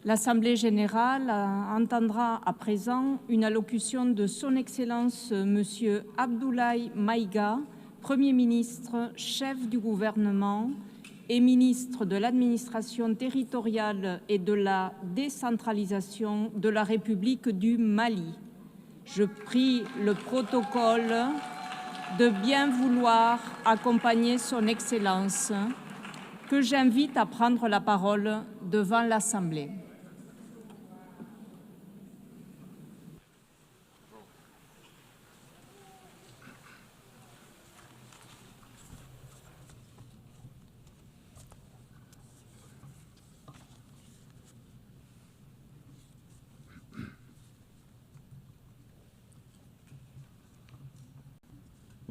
L'Assemblée générale entendra à présent une allocution de Son Excellence M. Abdoulaye Maïga, Premier ministre, chef du gouvernement et ministre de l'administration territoriale et de la décentralisation de la République du Mali. Je prie le protocole de bien vouloir accompagner Son Excellence, que j'invite à prendre la parole devant l'Assemblée.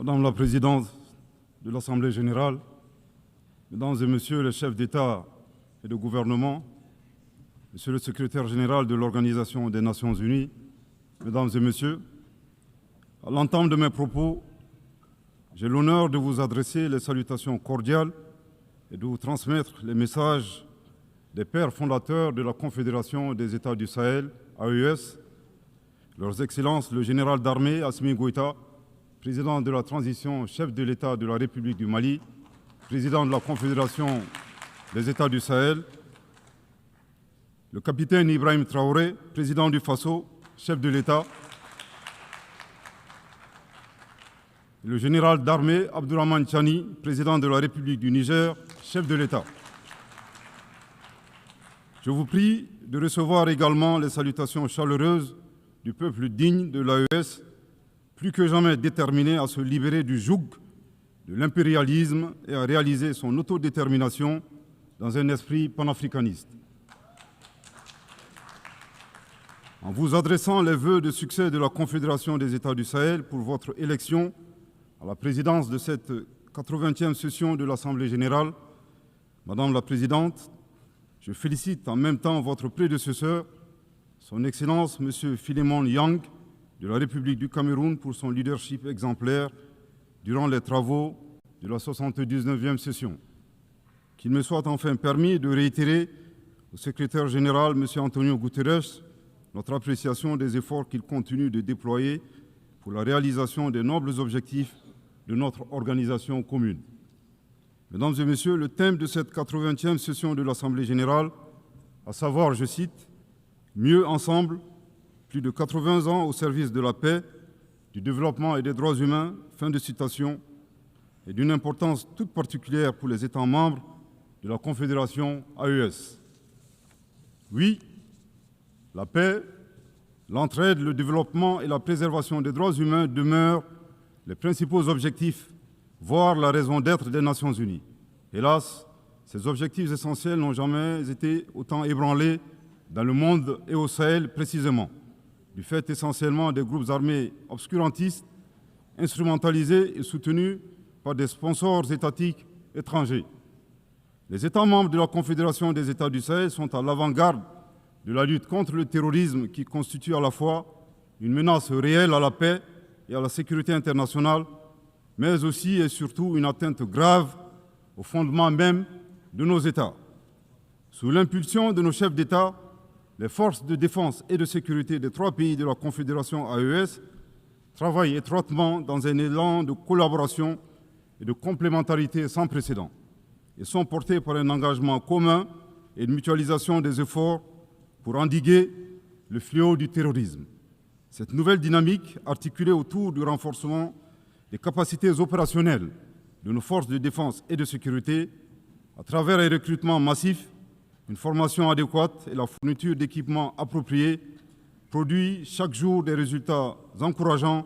Madame la Présidente de l'Assemblée générale, Mesdames et Messieurs les chefs d'État et de gouvernement, Monsieur le secrétaire général de l'Organisation des Nations Unies, Mesdames et Messieurs, à l'entame de mes propos, j'ai l'honneur de vous adresser les salutations cordiales et de vous transmettre les messages des pères fondateurs de la Confédération des États du Sahel, AES, leurs Excellences le général d'armée Assimi Goïta, président de la transition, chef de l'État de la République du Mali, président de la Confédération des États du Sahel, le capitaine Ibrahim Traoré, président du Faso, chef de l'État, le général d'armée Abdourahmane Tchani, président de la République du Niger, chef de l'État. Je vous prie de recevoir également les salutations chaleureuses du peuple digne de l'AES, plus que jamais déterminé à se libérer du joug de l'impérialisme et à réaliser son autodétermination dans un esprit panafricaniste. En vous adressant les vœux de succès de la Confédération des États du Sahel pour votre élection à la présidence de cette 80e session de l'Assemblée générale, Madame la Présidente, je félicite en même temps votre prédécesseur, Son Excellence M. Philémon Yang, de la République du Cameroun pour son leadership exemplaire durant les travaux de la 79e session. Qu'il me soit enfin permis de réitérer au secrétaire général, M. Antonio Guterres, notre appréciation des efforts qu'il continue de déployer pour la réalisation des nobles objectifs de notre organisation commune. Mesdames et Messieurs, le thème de cette 80e session de l'Assemblée générale, à savoir, je cite, « Mieux ensemble », plus de 80 ans au service de la paix, du développement et des droits humains, fin de citation, est d'une importance toute particulière pour les États membres de la Confédération AES. Oui, la paix, l'entraide, le développement et la préservation des droits humains demeurent les principaux objectifs, voire la raison d'être des Nations Unies. Hélas, ces objectifs essentiels n'ont jamais été autant ébranlés dans le monde et au Sahel précisément, du fait essentiellement des groupes armés obscurantistes, instrumentalisés et soutenus par des sponsors étatiques étrangers. Les États membres de la Confédération des États du Sahel sont à l'avant-garde de la lutte contre le terrorisme qui constitue à la fois une menace réelle à la paix et à la sécurité internationale, mais aussi et surtout une atteinte grave au fondement même de nos États. Sous l'impulsion de nos chefs d'État, les forces de défense et de sécurité des 3 pays de la Confédération AES travaillent étroitement dans un élan de collaboration et de complémentarité sans précédent et sont portés par un engagement commun et une mutualisation des efforts pour endiguer le fléau du terrorisme. Cette nouvelle dynamique, articulée autour du renforcement des capacités opérationnelles de nos forces de défense et de sécurité, à travers un recrutement massif, une formation adéquate et la fourniture d'équipements appropriés, produit chaque jour des résultats encourageants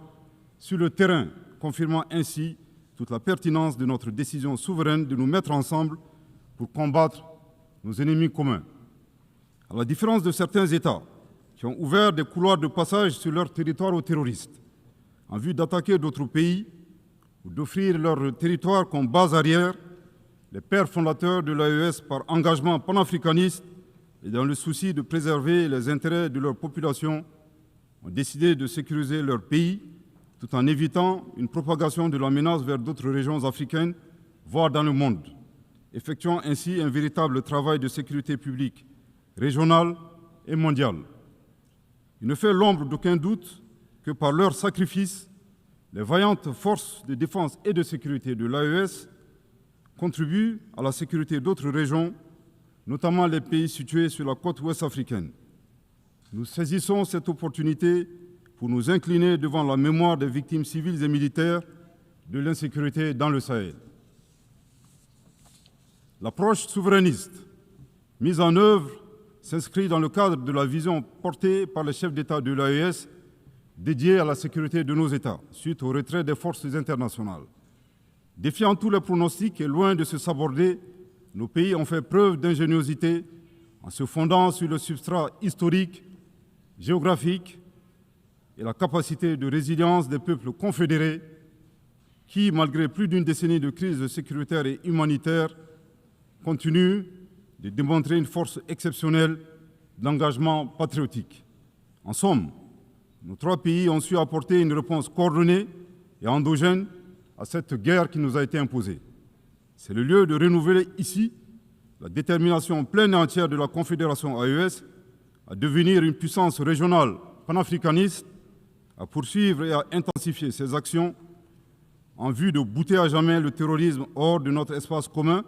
sur le terrain, confirmant ainsi toute la pertinence de notre décision souveraine de nous mettre ensemble pour combattre nos ennemis communs. À la différence de certains États qui ont ouvert des couloirs de passage sur leur territoire aux terroristes, en vue d'attaquer d'autres pays ou d'offrir leur territoire comme base arrière, les pères fondateurs de l'AES, par engagement panafricaniste et dans le souci de préserver les intérêts de leur population, ont décidé de sécuriser leur pays tout en évitant une propagation de la menace vers d'autres régions africaines, voire dans le monde, effectuant ainsi un véritable travail de sécurité publique régionale et mondiale. Il ne fait l'ombre d'aucun doute que par leur sacrifice, les vaillantes forces de défense et de sécurité de l'AES contribuent à la sécurité d'autres régions, notamment les pays situés sur la côte ouest africaine. Nous saisissons cette opportunité pour nous incliner devant la mémoire des victimes civiles et militaires de l'insécurité dans le Sahel. L'approche souverainiste mise en œuvre s'inscrit dans le cadre de la vision portée par les chefs d'État de l'AES dédiée à la sécurité de nos États, suite au retrait des forces internationales. Défiant tous les pronostics et loin de se saborder, nos pays ont fait preuve d'ingéniosité en se fondant sur le substrat historique, géographique et la capacité de résilience des peuples confédérés qui, malgré plus d'une décennie de crise sécuritaire et humanitaire, continuent de démontrer une force exceptionnelle d'engagement patriotique. En somme, nos trois pays ont su apporter une réponse coordonnée et endogène à cette guerre qui nous a été imposée. C'est le lieu de renouveler ici la détermination pleine et entière de la Confédération AES à devenir une puissance régionale panafricaniste, à poursuivre et à intensifier ses actions en vue de bouter à jamais le terrorisme hors de notre espace commun,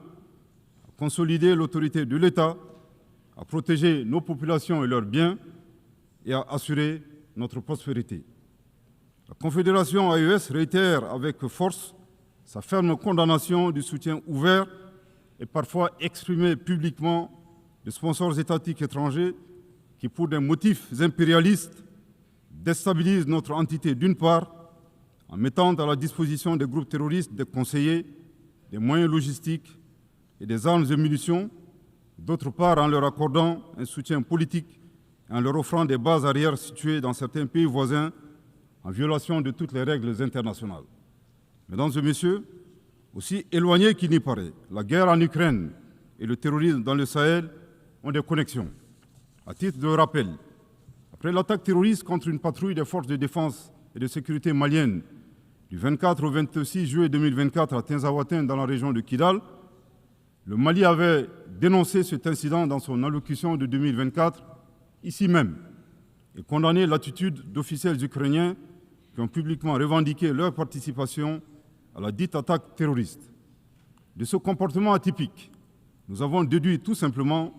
à consolider l'autorité de l'État, à protéger nos populations et leurs biens et à assurer notre prospérité. La Confédération AES réitère avec force sa ferme condamnation du soutien ouvert et parfois exprimé publiquement de sponsors étatiques étrangers qui, pour des motifs impérialistes, déstabilisent notre entité d'une part, en mettant à la disposition des groupes terroristes des conseillers, des moyens logistiques et des armes et munitions, d'autre part en leur accordant un soutien politique et en leur offrant des bases arrières situées dans certains pays voisins en violation de toutes les règles internationales. Mesdames et messieurs, aussi éloignés qu'il n'y paraît, la guerre en Ukraine et le terrorisme dans le Sahel ont des connexions. À titre de rappel, après l'attaque terroriste contre une patrouille des forces de défense et de sécurité maliennes du 24 au 26 juillet 2024 à Tinzaouaten dans la région de Kidal, le Mali avait dénoncé cet incident dans son allocution de 2024, ici même, et condamné l'attitude d'officiels ukrainiens qui ont publiquement revendiqué leur participation à la dite attaque terroriste. De ce comportement atypique, nous avons déduit tout simplement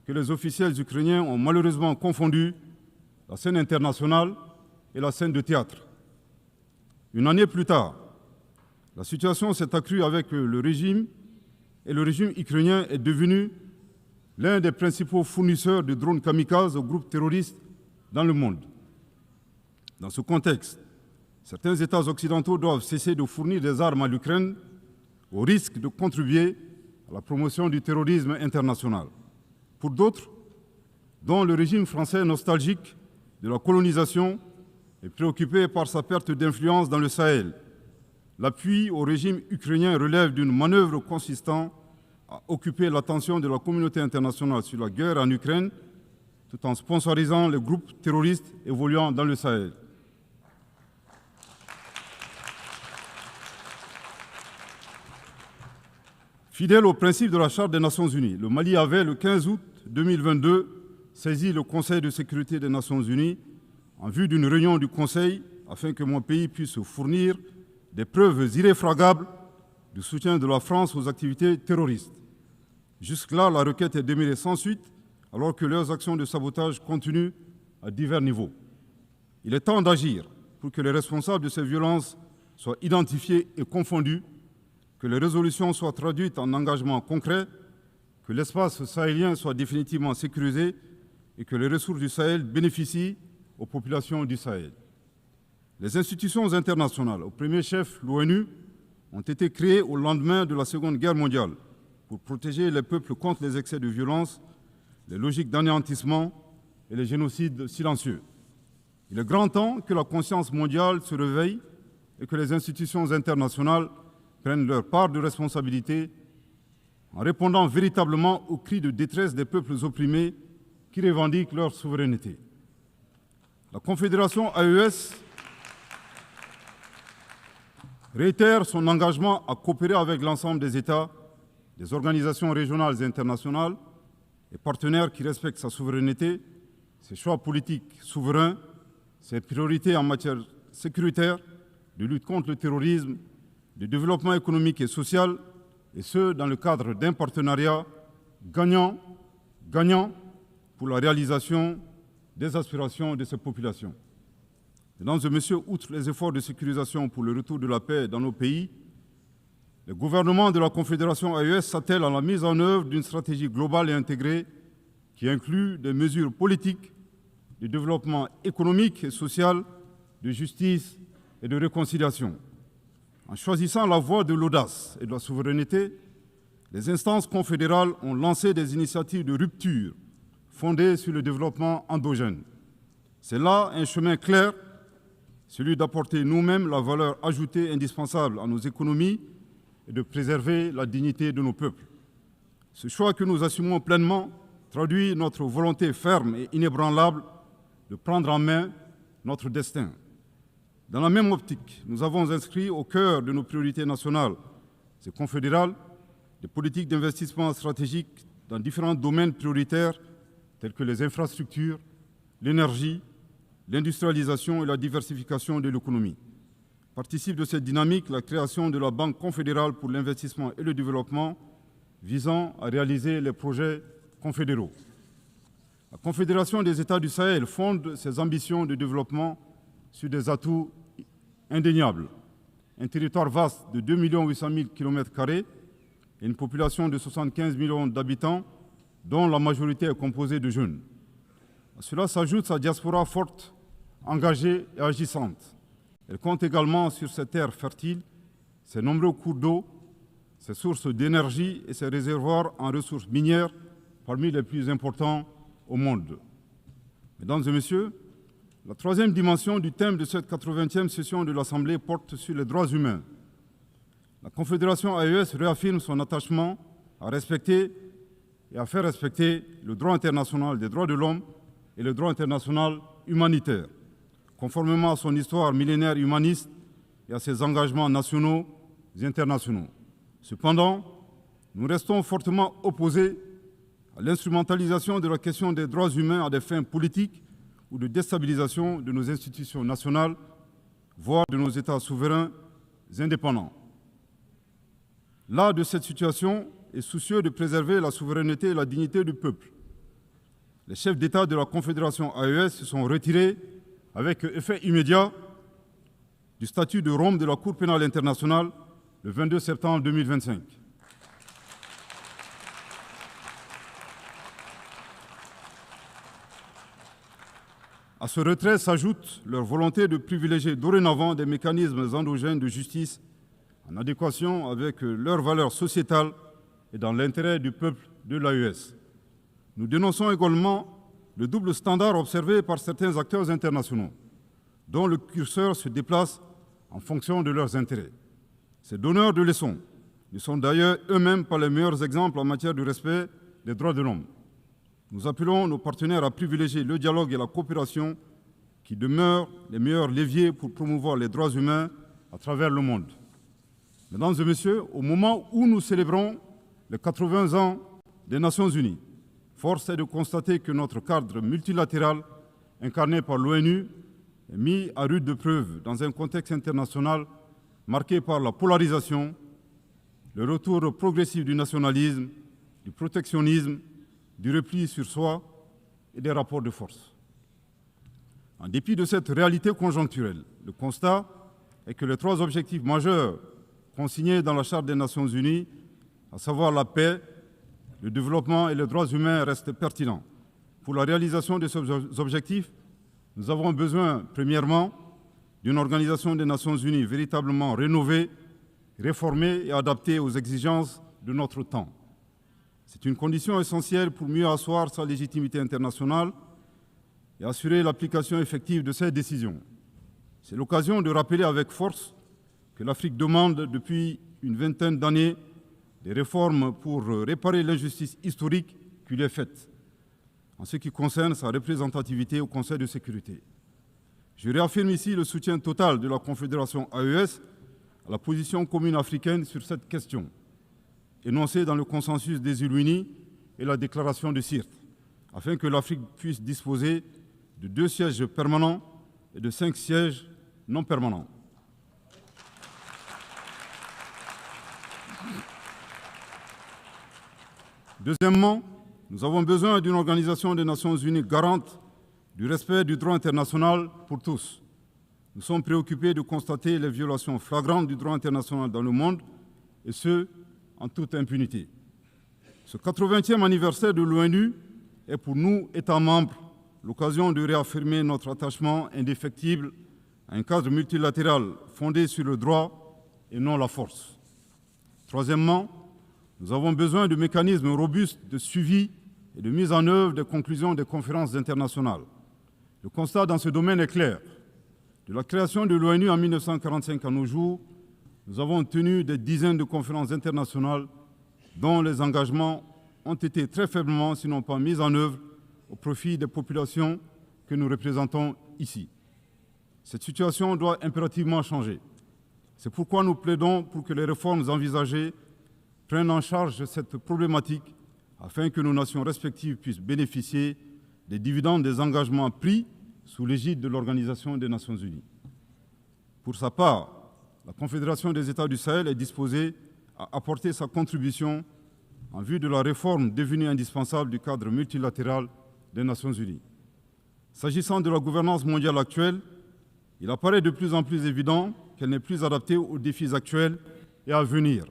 que les officiels ukrainiens ont malheureusement confondu la scène internationale et la scène de théâtre. Une année plus tard, la situation s'est accrue avec le régime et le régime ukrainien est devenu l'un des principaux fournisseurs de drones kamikazes aux groupes terroristes dans le monde. Dans ce contexte, certains États occidentaux doivent cesser de fournir des armes à l'Ukraine au risque de contribuer à la promotion du terrorisme international. Pour d'autres, dont le régime français nostalgique de la colonisation est préoccupé par sa perte d'influence dans le Sahel, l'appui au régime ukrainien relève d'une manœuvre consistant à occuper l'attention de la communauté internationale sur la guerre en Ukraine, tout en sponsorisant les groupes terroristes évoluant dans le Sahel. Fidèle au principe de la Charte des Nations Unies, le Mali avait, le 15 août 2022, saisi le Conseil de sécurité des Nations Unies en vue d'une réunion du Conseil afin que mon pays puisse fournir des preuves irréfragables du soutien de la France aux activités terroristes. Jusque-là, la requête est demeurée sans suite, alors que leurs actions de sabotage continuent à divers niveaux. Il est temps d'agir pour que les responsables de ces violences soient identifiés et confondus, que les résolutions soient traduites en engagements concrets, que l'espace sahélien soit définitivement sécurisé et que les ressources du Sahel bénéficient aux populations du Sahel. Les institutions internationales, au premier chef l'ONU, ont été créées au lendemain de la Seconde Guerre mondiale pour protéger les peuples contre les excès de violence, les logiques d'anéantissement et les génocides silencieux. Il est grand temps que la conscience mondiale se réveille et que les institutions internationales prennent leur part de responsabilité en répondant véritablement aux cris de détresse des peuples opprimés qui revendiquent leur souveraineté. La Confédération AES réitère son engagement à coopérer avec l'ensemble des États, des organisations régionales et internationales et partenaires qui respectent sa souveraineté ses choix politiques souverains, ses priorités en matière sécuritaire, de lutte contre le terrorisme, de développement économique et social, et ce, dans le cadre d'un partenariat gagnant-gagnant pour la réalisation des aspirations de ces populations. Mesdames et messieurs, outre les efforts de sécurisation pour le retour de la paix dans nos pays, le gouvernement de la Confédération AES s'attelle à la mise en œuvre d'une stratégie globale et intégrée qui inclut des mesures politiques, de développement économique et social, de justice et de réconciliation. En choisissant la voie de l'audace et de la souveraineté, les instances confédérales ont lancé des initiatives de rupture fondées sur le développement endogène. C'est là un chemin clair, celui d'apporter nous-mêmes la valeur ajoutée indispensable à nos économies et de préserver la dignité de nos peuples. Ce choix que nous assumons pleinement traduit notre volonté ferme et inébranlable de prendre en main notre destin. Dans la même optique, nous avons inscrit au cœur de nos priorités nationales et confédérales des politiques d'investissement stratégiques dans différents domaines prioritaires tels que les infrastructures, l'énergie, l'industrialisation et la diversification de l'économie. Participe de cette dynamique la création de la Banque confédérale pour l'investissement et le développement visant à réaliser les projets confédéraux. La Confédération des États du Sahel fonde ses ambitions de développement sur des atouts indéniables. Un territoire vaste de 2 800 000 km² et une population de 75 millions d'habitants, dont la majorité est composée de jeunes. À cela s'ajoute sa diaspora forte, engagée et agissante. Elle compte également sur ses terres fertiles, ses nombreux cours d'eau, ses sources d'énergie et ses réservoirs en ressources minières parmi les plus importants au monde. Mesdames et messieurs, la troisième dimension du thème de cette 80e session de l'Assemblée porte sur les droits humains. La Confédération AES réaffirme son attachement à respecter et à faire respecter le droit international des droits de l'homme et le droit international humanitaire, conformément à son histoire millénaire humaniste et à ses engagements nationaux et internationaux. Cependant, nous restons fortement opposés à l'instrumentalisation de la question des droits humains à des fins politiques ou de déstabilisation de nos institutions nationales, voire de nos États souverains indépendants. Là de cette situation est soucieux de préserver la souveraineté et la dignité du peuple. Les chefs d'État de la Confédération AES se sont retirés avec effet immédiat du statut de Rome de la Cour pénale internationale le 22 septembre 2025. À ce retrait s'ajoute leur volonté de privilégier dorénavant des mécanismes endogènes de justice en adéquation avec leurs valeurs sociétales et dans l'intérêt du peuple de l'AES. Nous dénonçons également le double standard observé par certains acteurs internationaux, dont le curseur se déplace en fonction de leurs intérêts. Ces donneurs de leçons ne sont d'ailleurs eux-mêmes pas les meilleurs exemples en matière de respect des droits de l'homme. Nous appelons nos partenaires à privilégier le dialogue et la coopération qui demeurent les meilleurs leviers pour promouvoir les droits humains à travers le monde. Mesdames et messieurs, au moment où nous célébrons les 80 ans des Nations Unies, force est de constater que notre cadre multilatéral, incarné par l'ONU, est mis à rude épreuve dans un contexte international marqué par la polarisation, le retour progressif du nationalisme, du protectionnisme, du repli sur soi et des rapports de force. En dépit de cette réalité conjoncturelle, le constat est que les trois objectifs majeurs consignés dans la Charte des Nations Unies, à savoir la paix, le développement et les droits humains, restent pertinents. Pour la réalisation de ces objectifs, nous avons besoin, premièrement, d'une organisation des Nations Unies véritablement rénovée, réformée et adaptée aux exigences de notre temps. C'est une condition essentielle pour mieux asseoir sa légitimité internationale et assurer l'application effective de ces décisions. C'est l'occasion de rappeler avec force que l'Afrique demande depuis une vingtaine d'années des réformes pour réparer l'injustice historique qui lui est faite, en ce qui concerne sa représentativité au Conseil de sécurité. Je réaffirme ici le soutien total de la Confédération AES à la position commune africaine sur cette question, énoncée dans le consensus des îles Unies et la déclaration de Sirte. afin que l'Afrique puisse disposer de 2 sièges permanents et de 5 sièges non permanents. Deuxièmement, nous avons besoin d'une organisation des Nations Unies garante du respect du droit international pour tous. Nous sommes préoccupés de constater les violations flagrantes du droit international dans le monde, et ce, en toute impunité. Ce 80e anniversaire de l'ONU est pour nous, États membres, l'occasion de réaffirmer notre attachement indéfectible à un cadre multilatéral fondé sur le droit et non la force. Troisièmement, nous avons besoin de mécanismes robustes de suivi et de mise en œuvre des conclusions des conférences internationales. Le constat dans ce domaine est clair. De la création de l'ONU en 1945 à nos jours, nous avons tenu des dizaines de conférences internationales dont les engagements ont été très faiblement, sinon pas mis en œuvre, au profit des populations que nous représentons ici. Cette situation doit impérativement changer. C'est pourquoi nous plaidons pour que les réformes envisagées prennent en charge cette problématique afin que nos nations respectives puissent bénéficier des dividendes des engagements pris sous l'égide de l'Organisation des Nations Unies. Pour sa part, la Confédération des États du Sahel est disposée à apporter sa contribution en vue de la réforme devenue indispensable du cadre multilatéral des Nations Unies. S'agissant de la gouvernance mondiale actuelle, il apparaît de plus en plus évident qu'elle n'est plus adaptée aux défis actuels et à venir.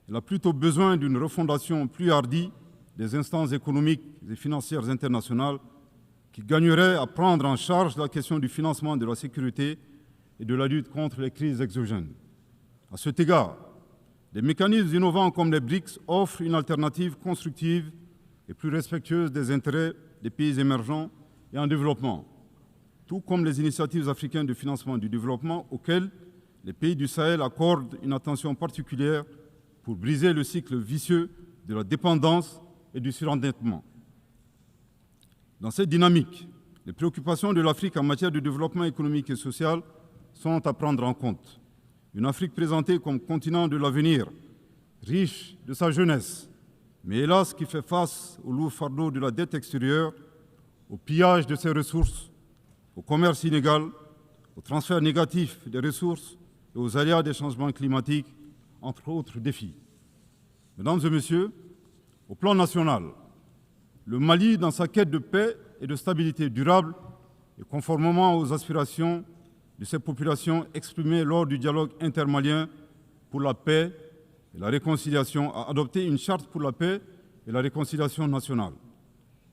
Elle a plutôt besoin d'une refondation plus hardie des instances économiques et financières internationales qui gagneraient à prendre en charge la question du financement de la sécurité et de la lutte contre les crises exogènes. À cet égard, des mécanismes innovants comme les BRICS offrent une alternative constructive et plus respectueuse des intérêts des pays émergents et en développement, tout comme les initiatives africaines de financement du développement auxquelles les pays du Sahel accordent une attention particulière pour briser le cycle vicieux de la dépendance et du surendettement. Dans cette dynamique, les préoccupations de l'Afrique en matière de développement économique et social sont à prendre en compte. Une Afrique présentée comme continent de l'avenir, riche de sa jeunesse, mais hélas qui fait face au lourd fardeau de la dette extérieure, au pillage de ses ressources, au commerce inégal, au transfert négatif des ressources et aux aléas des changements climatiques, entre autres défis. Mesdames et messieurs, au plan national, le Mali, dans sa quête de paix et de stabilité durable, et conformément aux aspirations de ces populations exprimées lors du dialogue intermalien pour la paix et la réconciliation, a adopté une charte pour la paix et la réconciliation nationale,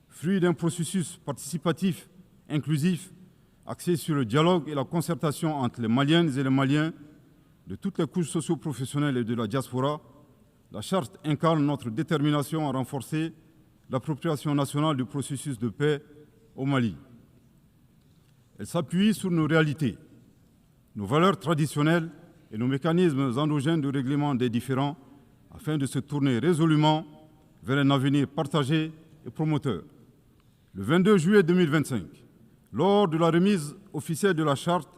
fruit d'un processus participatif, inclusif, axé sur le dialogue et la concertation entre les Maliennes et les Maliens de toutes les couches socio-professionnelles et de la diaspora. La charte incarne notre détermination à renforcer l'appropriation nationale du processus de paix au Mali. Elle s'appuie sur nos réalités, nos valeurs traditionnelles et nos mécanismes endogènes de règlement des différends afin de se tourner résolument vers un avenir partagé et promoteur. Le 22 juillet 2025, lors de la remise officielle de la charte,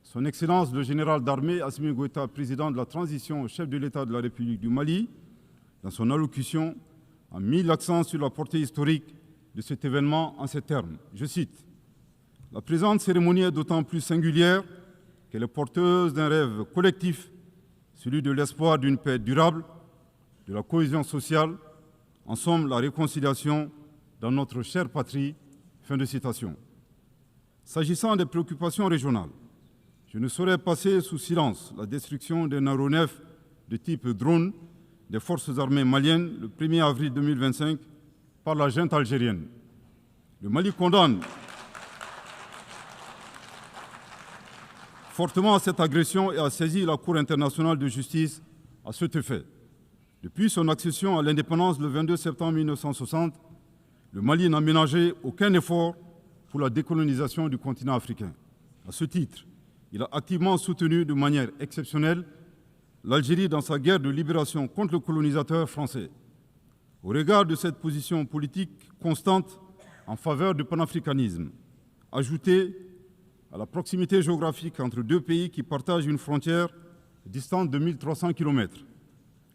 Son Excellence le général d'armée Assimi Goïta, président de la transition, chef de l'État de la République du Mali, dans son allocution, a mis l'accent sur la portée historique de cet événement en ces termes. Je cite : « La présente cérémonie est d'autant plus singulière qu'elle est porteuse d'un rêve collectif, celui de l'espoir d'une paix durable, de la cohésion sociale, en somme la réconciliation dans notre chère patrie. » Fin de citation. S'agissant des préoccupations régionales, je ne saurais passer sous silence la destruction d'un aéronef de type drone des forces armées maliennes le 1er avril 2025 par la junte algérienne. Le Mali condamne fortement cette agression et a saisi la Cour internationale de justice à cet effet. Depuis son accession à l'indépendance le 22 septembre 1960, le Mali n'a ménagé aucun effort pour la décolonisation du continent africain. À ce titre, il a activement soutenu de manière exceptionnelle l'Algérie dans sa guerre de libération contre le colonisateur français. Au regard de cette position politique constante en faveur du panafricanisme, ajoutée à la proximité géographique entre deux pays qui partagent une frontière distante de 1300 km,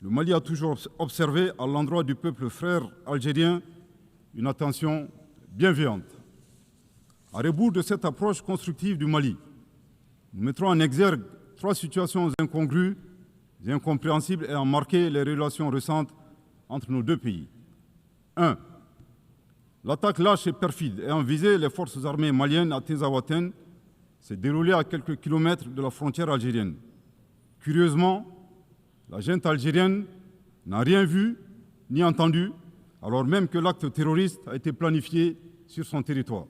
le Mali a toujours observé à l'endroit du peuple frère algérien une attention bienveillante. À rebours de cette approche constructive du Mali, nous mettrons en exergue 3 situations incongrues et incompréhensibles ayant marqué les relations récentes entre nos 2 pays. 1. L'attaque lâche et perfide ayant visé les forces armées maliennes à Tinzaouaten s'est déroulée à quelques kilomètres de la frontière algérienne. Curieusement, la junte algérienne n'a rien vu ni entendu, alors même que l'acte terroriste a été planifié sur son territoire.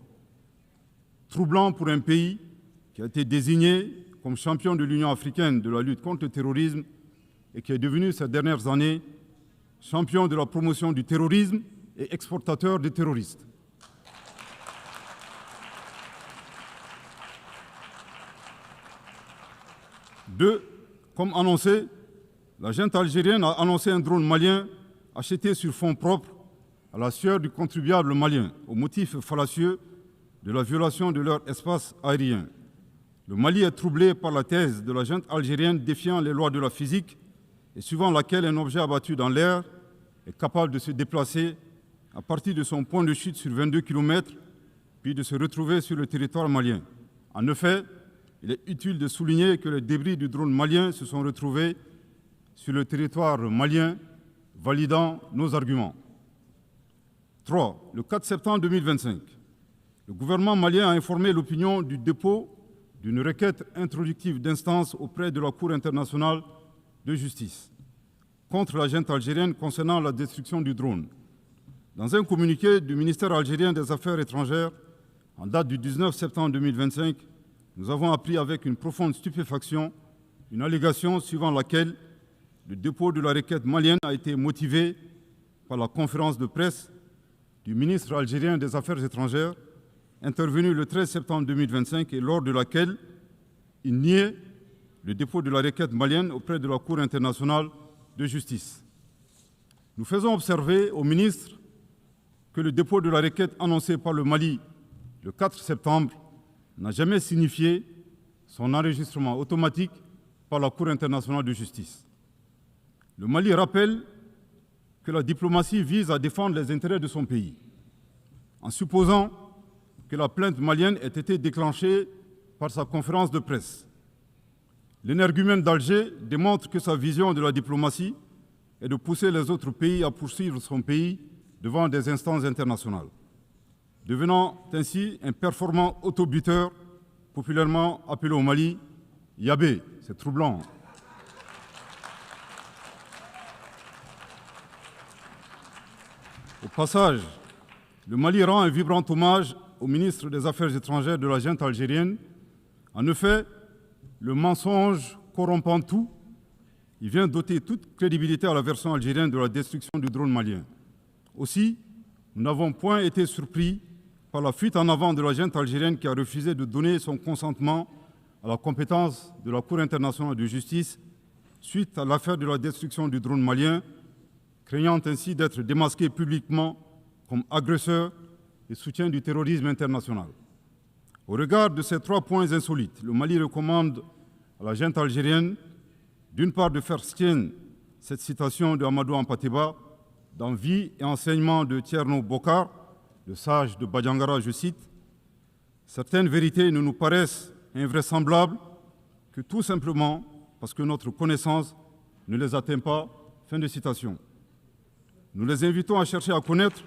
Troublant pour un pays qui a été désigné comme champion de l'Union africaine de la lutte contre le terrorisme et qui est devenu ces dernières années champion de la promotion du terrorisme et exportateur de terroristes. Deux, comme annoncé, la junte algérienne a annoncé un drone malien acheté sur fonds propres à la sueur du contribuable malien, au motif fallacieux de la violation de leur espace aérien. Le Mali est troublé par la thèse de la junte algérienne défiant les lois de la physique et suivant laquelle un objet abattu dans l'air est capable de se déplacer à partir de son point de chute sur 22 km, puis de se retrouver sur le territoire malien. En effet, il est utile de souligner que les débris du drone malien se sont retrouvés sur le territoire malien, validant nos arguments. 3. Le 4 septembre 2025, le gouvernement malien a informé l'opinion du dépôt d'une requête introductive d'instance auprès de la Cour internationale de justice contre la junte algérienne concernant la destruction du drone. Dans un communiqué du ministère algérien des Affaires étrangères, en date du 19 septembre 2025, nous avons appris avec une profonde stupéfaction une allégation suivant laquelle le dépôt de la requête malienne a été motivé par la conférence de presse du ministre algérien des Affaires étrangères, intervenue le 13 septembre 2025 et lors de laquelle il niait le dépôt de la requête malienne auprès de la Cour internationale de justice. Nous faisons observer au ministre que le dépôt de la requête annoncé par le Mali le 4 septembre n'a jamais signifié son enregistrement automatique par la Cour internationale de justice. Le Mali rappelle que la diplomatie vise à défendre les intérêts de son pays. En supposant que la plainte malienne ait été déclenchée par sa conférence de presse, l'énergumène d'Alger démontre que sa vision de la diplomatie est de pousser les autres pays à poursuivre son pays devant des instances internationales, devenant ainsi un performant autobuteur, populairement appelé au Mali Yabé. C'est troublant. Au passage, le Mali rend un vibrant hommage au ministre des Affaires étrangères de la junte algérienne. En effet, le mensonge corrompant tout, il vient d'ôter toute crédibilité à la version algérienne de la destruction du drone malien. Aussi, nous n'avons point été surpris par la fuite en avant de la junte algérienne qui a refusé de donner son consentement à la compétence de la Cour internationale de justice suite à l'affaire de la destruction du drone malien, craignant ainsi d'être démasqué publiquement comme agresseur et soutien du terrorisme international. Au regard de ces 3 points insolites, le Mali recommande à la junte algérienne, d'une part, de faire sienne cette citation de Amadou Hampâté-Bâ dans Vie et enseignement de Thierno Bokar, le sage de Badiangara, je cite, « Certaines vérités ne nous paraissent invraisemblables que tout simplement parce que notre connaissance ne les atteint pas. » Fin de citation. Nous les invitons à chercher à connaître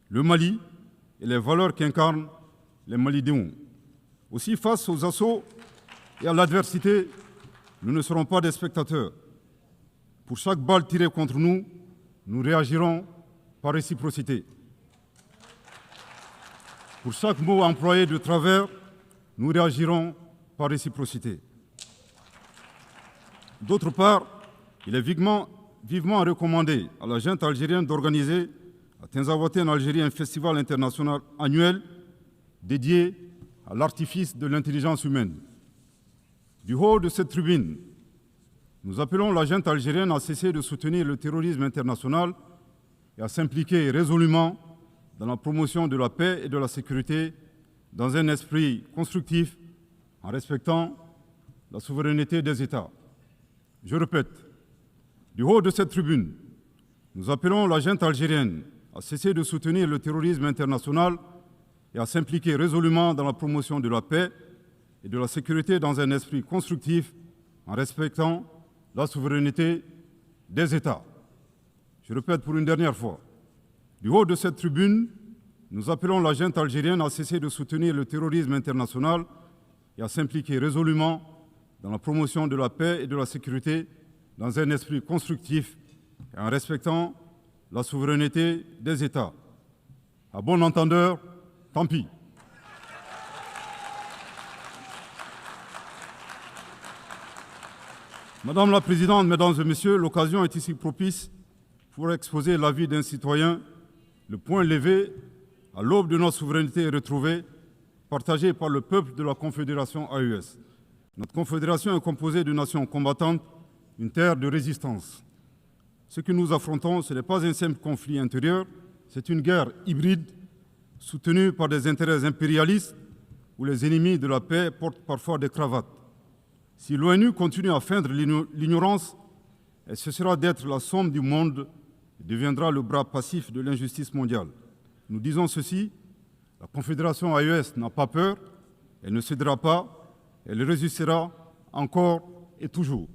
le Mali et les valeurs qu'incarnent les Malidéons. Aussi, face aux assauts et à l'adversité, nous ne serons pas des spectateurs. Pour chaque balle tirée contre nous, nous réagirons par réciprocité. Pour chaque mot employé de travers, nous réagirons par réciprocité. D'autre part, il est vivement recommandé à la junte algérienne d'organiser à Tinzaouaten en Algérie un festival international annuel dédié à l'artifice de l'intelligence humaine. Du haut de cette tribune, nous appelons la junte algérienne à cesser de soutenir le terrorisme international et à s'impliquer résolument dans la promotion de la paix et de la sécurité dans un esprit constructif en respectant la souveraineté des États. Je répète, du haut de cette tribune, nous appelons la junte algérienne à cesser de soutenir le terrorisme international et à s'impliquer résolument dans la promotion de la paix et de la sécurité dans un esprit constructif en respectant la souveraineté des États. Je répète pour une dernière fois, du haut de cette tribune, nous appelons la junte algérienne à cesser de soutenir le terrorisme international et à s'impliquer résolument dans la promotion de la paix et de la sécurité dans un esprit constructif et en respectant la souveraineté des États. À bon entendeur, tant pis. Madame la Présidente, Mesdames et Messieurs, l'occasion est ici propice pour exposer l'avis d'un citoyen, le point levé à l'aube de notre souveraineté retrouvée, partagée par le peuple de la Confédération AES. Notre confédération est composée de nations combattantes, une terre de résistance. Ce que nous affrontons, ce n'est pas un simple conflit intérieur, c'est une guerre hybride soutenue par des intérêts impérialistes où les ennemis de la paix portent parfois des cravates. Si l'ONU continue à feindre l'ignorance, elle cessera d'être la somme du monde et deviendra le bras passif de l'injustice mondiale. Nous disons ceci, la Confédération AES n'a pas peur, elle ne cédera pas, elle résistera encore et toujours.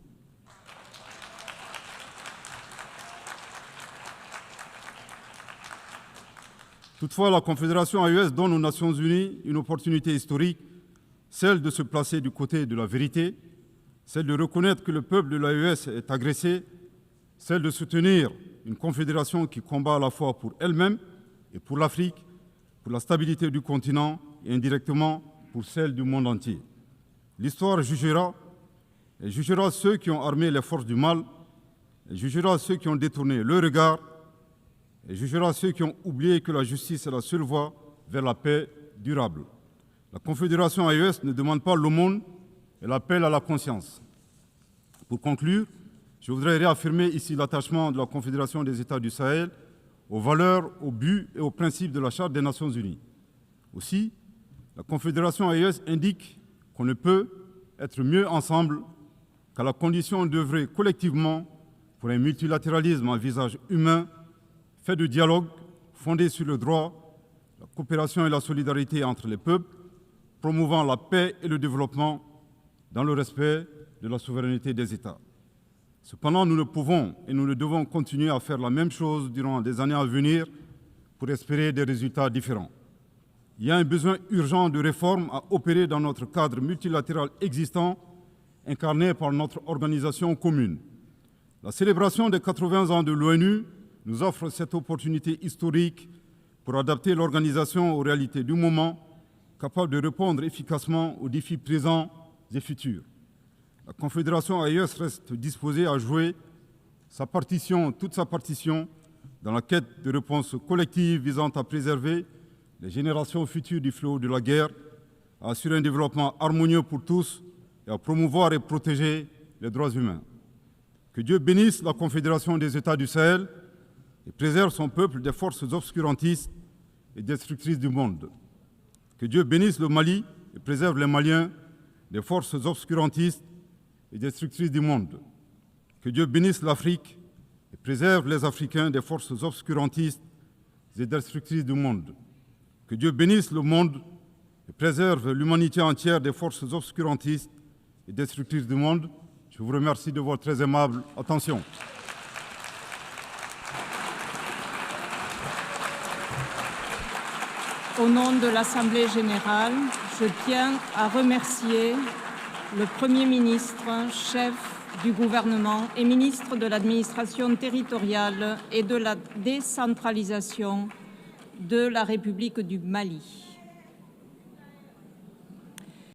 Toutefois, la Confédération AES donne aux Nations Unies une opportunité historique, celle de se placer du côté de la vérité, celle de reconnaître que le peuple de l'AES est agressé, celle de soutenir une confédération qui combat à la fois pour elle-même et pour l'Afrique, pour la stabilité du continent et indirectement pour celle du monde entier. L'histoire jugera, elle jugera ceux qui ont armé les forces du mal, elle jugera ceux qui ont détourné le regard, elle jugera ceux qui ont oublié que la justice est la seule voie vers la paix durable. La Confédération AES ne demande pas l'aumône, elle appelle à la conscience. Pour conclure, je voudrais réaffirmer ici l'attachement de la Confédération des États du Sahel aux valeurs, aux buts et aux principes de la Charte des Nations Unies. Aussi, la Confédération AES indique qu'on ne peut être mieux ensemble qu'à la condition d'œuvrer collectivement pour un multilatéralisme à visage humain, fait de dialogue, fondé sur le droit, la coopération et la solidarité entre les peuples, promouvant la paix et le développement dans le respect de la souveraineté des États. Cependant, nous ne pouvons et nous ne devons continuer à faire la même chose durant des années à venir pour espérer des résultats différents. Il y a un besoin urgent de réforme à opérer dans notre cadre multilatéral existant, incarné par notre organisation commune. La célébration des 80 ans de l'ONU nous offre cette opportunité historique pour adapter l'organisation aux réalités du moment, capable de répondre efficacement aux défis présents et futurs. La Confédération AES reste disposée à jouer toute sa partition dans la quête de réponses collectives visant à préserver les générations futures du flot de la guerre, à assurer un développement harmonieux pour tous et à promouvoir et protéger les droits humains. Que Dieu bénisse la Confédération des États du Sahel et préserve son peuple des forces obscurantistes et destructrices du monde. Que Dieu bénisse le Mali et préserve les Maliens des forces obscurantistes et destructrices du monde. Que Dieu bénisse l'Afrique et préserve les Africains des forces obscurantistes et destructrices du monde. Que Dieu bénisse le monde et préserve l'humanité entière des forces obscurantistes et destructrices du monde. Je vous remercie de votre très aimable attention. Au nom de l'Assemblée générale, je tiens à remercier le Premier ministre, chef du gouvernement et ministre de l'administration territoriale et de la décentralisation de la République du Mali.